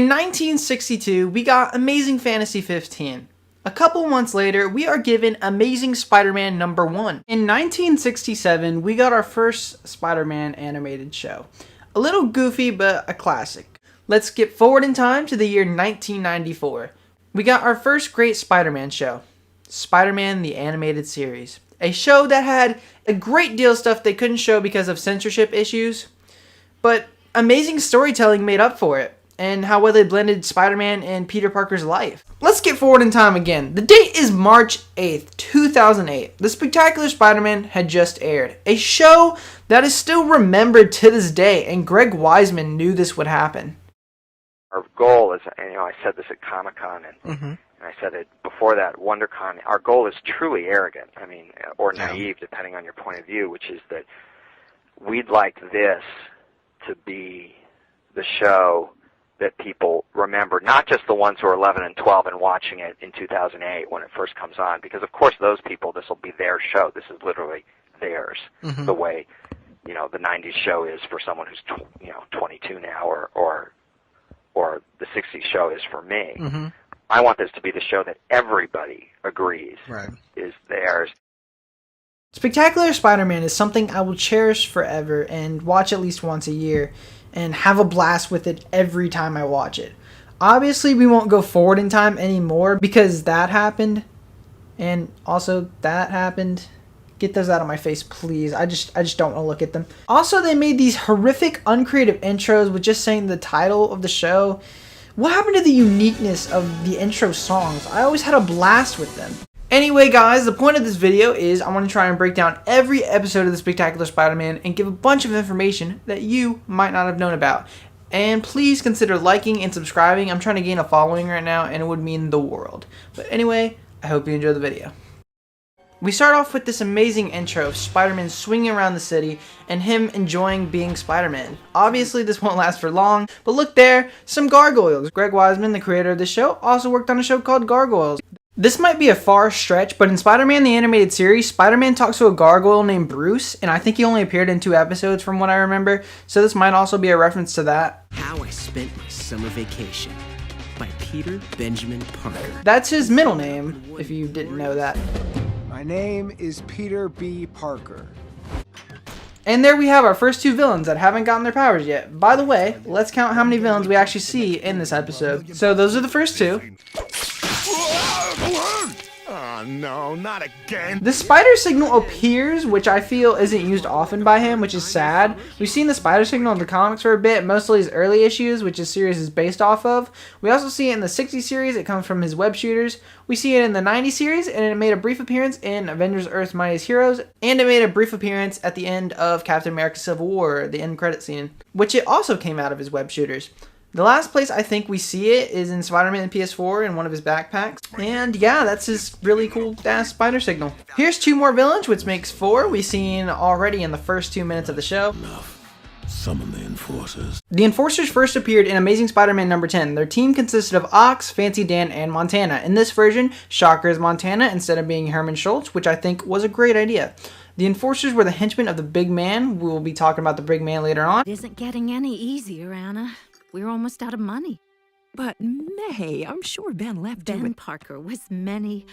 In 1962, we got Amazing Fantasy 15. A couple months later, we are given Amazing Spider-Man number 1. In 1967, we got our first Spider-Man animated show. A little goofy, but a classic. Let's skip forward in time to the year 1994. We got our first great Spider-Man show, Spider-Man the Animated Series. A show that had a great deal of stuff they couldn't show because of censorship issues, but amazing storytelling made up for it, and how well they blended Spider-Man and Peter Parker's life. Let's skip forward in time again. The date is March 8th, 2008. The Spectacular Spider-Man had just aired, a show that is still remembered to this day, and Greg Weisman knew this would happen. Our goal is, I said this at Comic-Con, and I said it before that, WonderCon, our goal is truly arrogant, or naive, depending on your point of view, which is that we'd like this to be the show that people remember, not just the ones who are 11 and 12 and watching it in 2008 when it first comes on, because of course those people, this will be their show. This is literally theirs, the way, the 90s show is for someone who's, 22 now, or the 60s show is for me. I want this to be the show that everybody agrees is theirs. Spectacular Spider-Man is something I will cherish forever and watch at least once a year and have a blast with it every time I watch it. Obviously, we won't go forward in time anymore because that happened, and also that happened. Get those out of my face, please. I just don't want to look at them. Also, they made these horrific, uncreative intros with just saying the title of the show. What happened to the uniqueness of the intro songs? I always had a blast with them. Anyway, guys, the point of this video is I want to try and break down every episode of The Spectacular Spider-Man and give a bunch of information that you might not have known about. And please consider liking and subscribing. I'm trying to gain a following right now, and it would mean the world. But anyway, I hope you enjoy the video. We start off with this amazing intro of Spider-Man swinging around the city and him enjoying being Spider-Man. Obviously, this won't last for long, but look there, some gargoyles. Greg Weisman, the creator of this show, also worked on a show called Gargoyles. This might be a far stretch, but in Spider-Man the Animated Series, Spider-Man talks to a gargoyle named Bruce, and I think he only appeared in 2 episodes from what I remember, so this might also be a reference to that. How I Spent My Summer Vacation by Peter Benjamin Parker. That's his middle name, if you didn't know that. My name is Peter B. Parker. And there we have our first 2 villains that haven't gotten their powers yet. By the way, let's count how many villains we actually see in this episode. So those are the first 2. Oh no, not again. The spider signal appears, which I feel isn't used often by him, which is sad. We've seen the spider signal in the comics for a bit, mostly his early issues, which his series is based off of. We also see it in the 60s series, it comes from his web shooters. We see it in the 90s series, and it made a brief appearance in Avengers Earth's Mightiest Heroes, and it made a brief appearance at the end of Captain America Civil War, the end credit scene, which it also came out of his web shooters. The last place I think we see it is in Spider-Man PS4 in one of his backpacks. And yeah, that's his really cool ass spider signal. Here's 2 more villains, which makes 4. We've seen already in the first 2 minutes of the show. Summon the Enforcers. The Enforcers first appeared in Amazing Spider-Man number 10. Their team consisted of Ox, Fancy Dan, and Montana. In this version, Shocker is Montana instead of being Herman Schultz, which I think was a great idea. The Enforcers were the henchmen of the Big Man. We will be talking about the Big Man later on. It isn't getting any easier, Anna. We're almost out of money. But May, I'm sure Ben left you Ben with... Parker was many,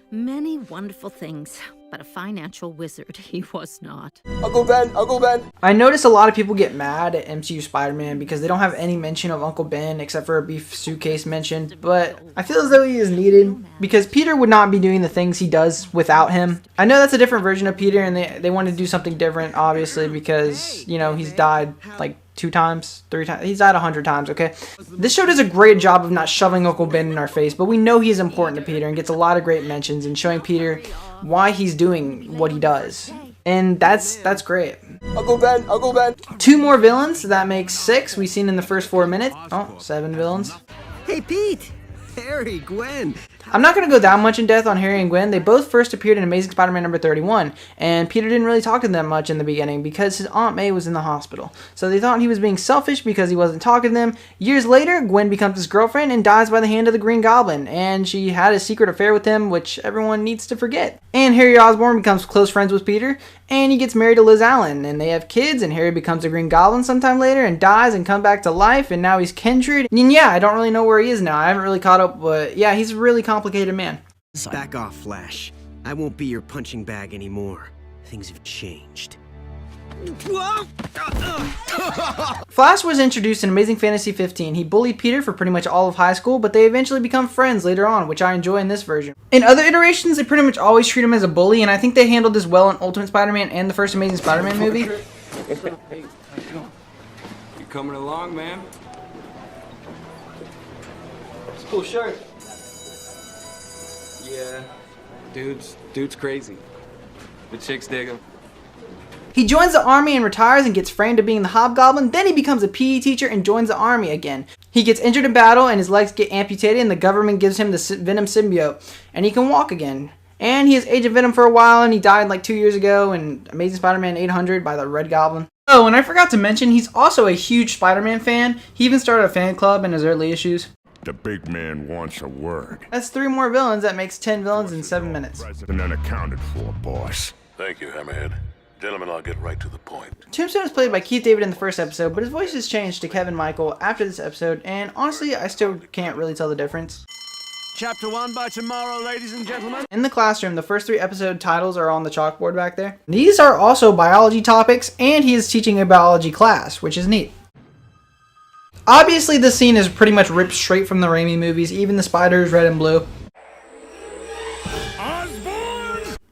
many wonderful things, but a financial wizard he was not. Uncle Ben, Uncle Ben. I notice a lot of people get mad at MCU Spider-Man because they don't have any mention of Uncle Ben except for a beef suitcase mention, but I feel as though he is needed because Peter would not be doing the things he does without him. I know that's a different version of Peter and they wanted to do something different, obviously, because, he's died like 2 times, 3 times. He's died 100 times, okay? This show does a great job of not shoving Uncle Ben in our face, but we know he's important to Peter and gets a lot of great mentions and showing Peter why he's doing what he does. And that's great. Uncle Ben, Uncle Ben. 2 more villains, that makes 6 we've seen in the first 4 minutes. Oh, 7 villains. Hey, Pete! Harry, Gwen. I'm not going to go that much in depth on Harry and Gwen. They both first appeared in Amazing Spider-Man number 31, and Peter didn't really talk to them much in the beginning because his Aunt May was in the hospital. So they thought he was being selfish because he wasn't talking to them. Years later, Gwen becomes his girlfriend and dies by the hand of the Green Goblin, and she had a secret affair with him, which everyone needs to forget. And Harry Osborn becomes close friends with Peter, and he gets married to Liz Allen, and they have kids, and Harry becomes a Green Goblin sometime later and dies and comes back to life, and now he's Kindred. And yeah, I don't really know where he is now. I haven't really caught up, but yeah, he's a really complicated man. Back off, Flash. I won't be your punching bag anymore. Things have changed. Flash was introduced in Amazing Fantasy 15. He bullied Peter for pretty much all of high school, but they eventually become friends later on, which I enjoy in this version. In other iterations, they pretty much always treat him as a bully, and I think they handled this well in Ultimate Spider-Man and the first Amazing Spider-Man movie. Hey, how you doing? You coming along, man? It's a cool shirt. Yeah. Dude's crazy. The chicks dig him. He joins the army and retires and gets framed to being the Hobgoblin. Then he becomes a PE teacher and joins the army again. He gets injured in battle and his legs get amputated, and the government gives him the Venom symbiote, and he can walk again. And he is Agent Venom for a while, and he died like 2 years ago in Amazing Spider-Man 800 by the Red Goblin. Oh, and I forgot to mention, he's also a huge Spider-Man fan. He even started a fan club in his early issues. The big man wants a word. That's 3 more villains. That makes 10 villains in 7 minutes. And unaccounted for, boss. Thank you, Hammerhead. Gentlemen, I'll get right to the point. Tombstone is played by Keith David in the first episode, but his voice has changed to Kevin Michael after this episode, and honestly, I still can't really tell the difference. Chapter 1 by tomorrow, ladies and gentlemen. In the classroom, the first 3 episode titles are on the chalkboard back there. These are also biology topics, and he is teaching a biology class, which is neat. Obviously, this scene is pretty much ripped straight from the Raimi movies, even the spider is red and blue.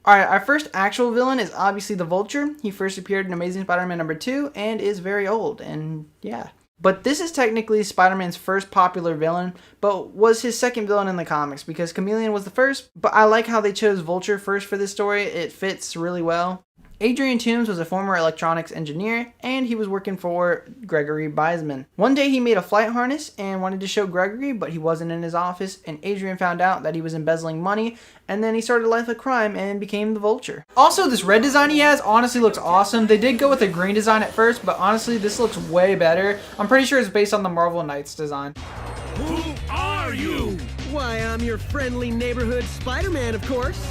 Alright, our first actual villain is obviously the Vulture. He first appeared in Amazing Spider-Man number 2 and is very old, and yeah. But this is technically Spider-Man's first popular villain, but was his second villain in the comics because Chameleon was the first, but I like how they chose Vulture first for this story. It fits really well. Adrian Toomes was a former electronics engineer, and he was working for Gregory Weisman. One day he made a flight harness and wanted to show Gregory, but he wasn't in his office, and Adrian found out that he was embezzling money, and then he started a life of crime and became the Vulture. Also, this red design he has honestly looks awesome. They did go with a green design at first, but honestly this looks way better. I'm pretty sure it's based on the Marvel Knights design. Who are you? Why, I'm your friendly neighborhood Spider-Man, of course.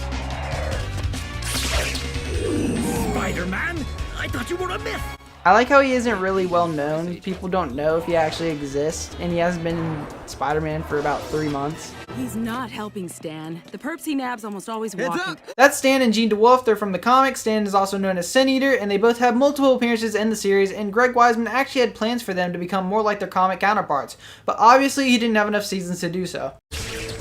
Spider-Man? I thought you were a myth. I like how he isn't really well known. People don't know if he actually exists, and he hasn't been in Spider-Man for about 3 months. He's not helping Stan. The perps he nabs almost always walking. That's Stan and Jean DeWolf. They're from the comics. Stan is also known as Sin Eater, and they both have multiple appearances in the series, and Greg Weisman actually had plans for them to become more like their comic counterparts, but obviously he didn't have enough seasons to do so.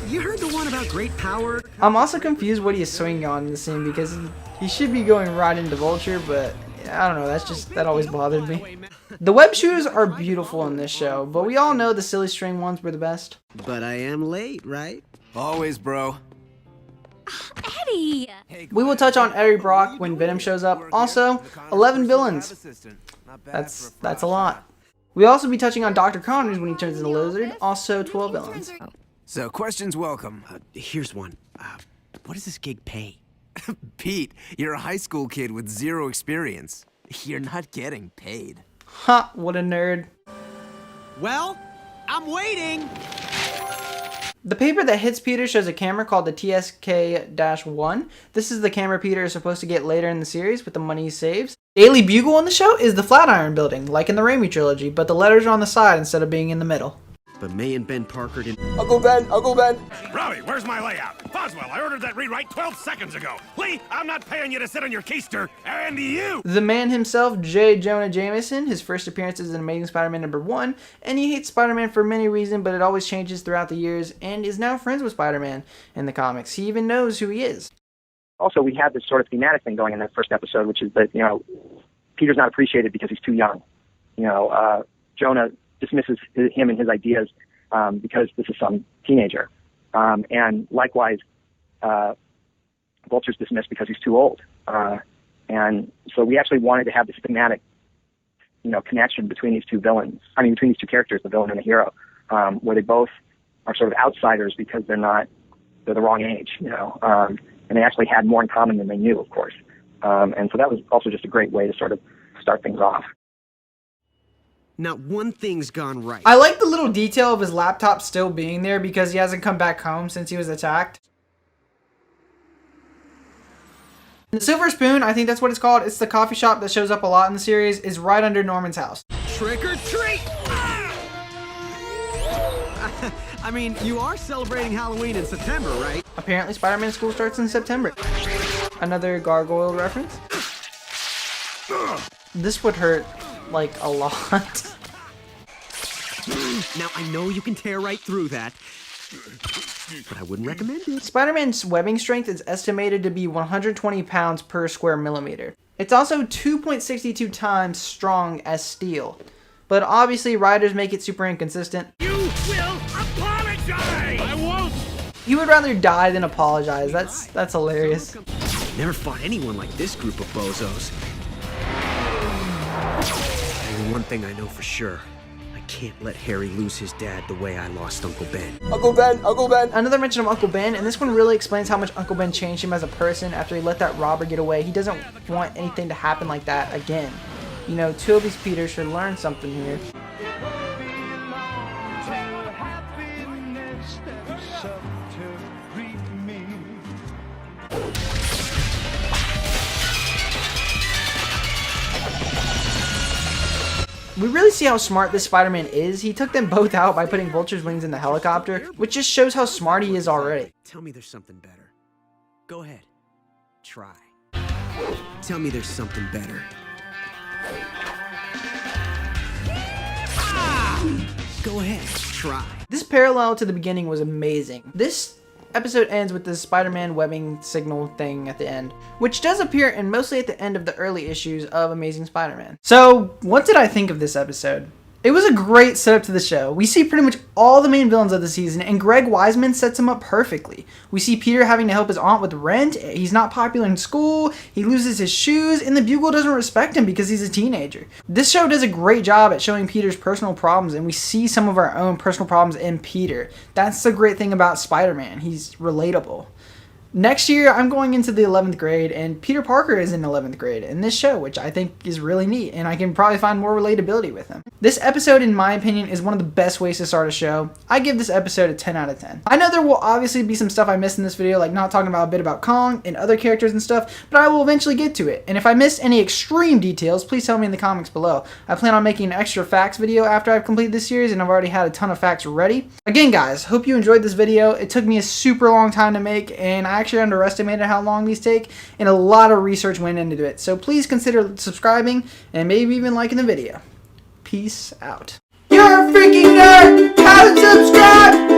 You heard the one about great power? I'm also confused what he is swinging on in the scene because he should be going right into Vulture, but I don't know, that always bothered me. The web shooters are beautiful in this show, but we all know the silly string ones were the best. But I am late, right? Always, bro. Eddie! We will touch on Eddie Brock when Venom shows up. Also, 11 villains. That's a lot. We'll also be touching on Dr. Connors when he turns into Lizard. Also, 12 villains. So, questions welcome. Here's one. What does this gig pay? Pete, you're a high school kid with 0 experience. You're not getting paid. Ha, what a nerd. Well, I'm waiting. The paper that hits Peter shows a camera called the TSK-1. This is the camera Peter is supposed to get later in the series with the money he saves. Daily Bugle on the show is the Flatiron Building, like in the Raimi trilogy, but the letters are on the side instead of being in the middle. But May and Ben Parker didn't. Uncle Ben! Robbie, where's my layout? Boswell, I ordered that rewrite 12 seconds ago. Lee, I'm not paying you to sit on your keister. And you! The man himself, J. Jonah Jameson, his first appearance is in Amazing Spider-Man number 1, and he hates Spider-Man for many reasons, but it always changes throughout the years, and is now friends with Spider-Man in the comics. He even knows who he is. Also, we had this sort of thematic thing going in that first episode, which is that, Peter's not appreciated because he's too young. Jonah dismisses him and his ideas because this is some teenager. And likewise, Vulture's dismissed because he's too old. And so we actually wanted to have this thematic, connection between these two villains. Between these two characters, the villain and the hero, where they both are sort of outsiders because they're the wrong age, you know, and they actually had more in common than they knew, of course. And so that was also just a great way to sort of start things off. Not one thing's gone right. I like the little detail of his laptop still being there because he hasn't come back home since he was attacked. The Silver Spoon, I think that's what it's called. It's the coffee shop that shows up a lot in the series, is right under Norman's house. Trick or treat! I mean, you are celebrating Halloween in September, right? Apparently Spider-Man school starts in September. Another gargoyle reference. This would hurt, like, a lot. Now, I know you can tear right through that, but I wouldn't recommend it. Spider-Man's webbing strength is estimated to be 120 pounds per square millimeter. It's also 2.62 times strong as steel. But obviously, writers make it super inconsistent. You will apologize! I won't! He would rather die than apologize. That's hilarious. Never fought anyone like this group of bozos. Only one thing I know for sure. I can't let Harry lose his dad the way I lost Uncle Ben. Uncle Ben! Uncle Ben! Another mention of Uncle Ben, and this one really explains how much Uncle Ben changed him as a person after he let that robber get away. He doesn't want anything to happen like that again. You know, two of these Peters should learn something here. We really see how smart this Spider-Man is. He took them both out by putting Vulture's wings in the helicopter, which just shows how smart he is already. Tell me there's something better. Go ahead. Try. Tell me there's something better. Go ahead, try. This parallel to the beginning was amazing. This episode ends with the Spider-Man webbing signal thing at the end, which does appear in mostly at the end of the early issues of Amazing Spider-Man. So, what did I think of this episode? It was a great setup to the show. We see pretty much all the main villains of the season, and Greg Weisman sets him up perfectly. We see Peter having to help his aunt with rent, he's not popular in school, he loses his shoes, and the Bugle doesn't respect him because he's a teenager. This show does a great job at showing Peter's personal problems, and we see some of our own personal problems in Peter. That's the great thing about Spider-Man, he's relatable. Next year, I'm going into the 11th grade, and Peter Parker is in 11th grade in this show, which I think is really neat, and I can probably find more relatability with him. This episode, in my opinion, is one of the best ways to start a show. I give this episode a 10 out of 10. I know there will obviously be some stuff I missed in this video, like not talking about a bit about Kong and other characters and stuff, but I will eventually get to it. And if I missed any extreme details, please tell me in the comments below. I plan on making an extra facts video after I've completed this series, and I've already had a ton of facts ready. Again, guys, hope you enjoyed this video. It took me a super long time to make, and I actually underestimated how long these take, and a lot of research went into it. So please consider subscribing and maybe even liking the video. Peace out. You're a freaking nerd! How to subscribe!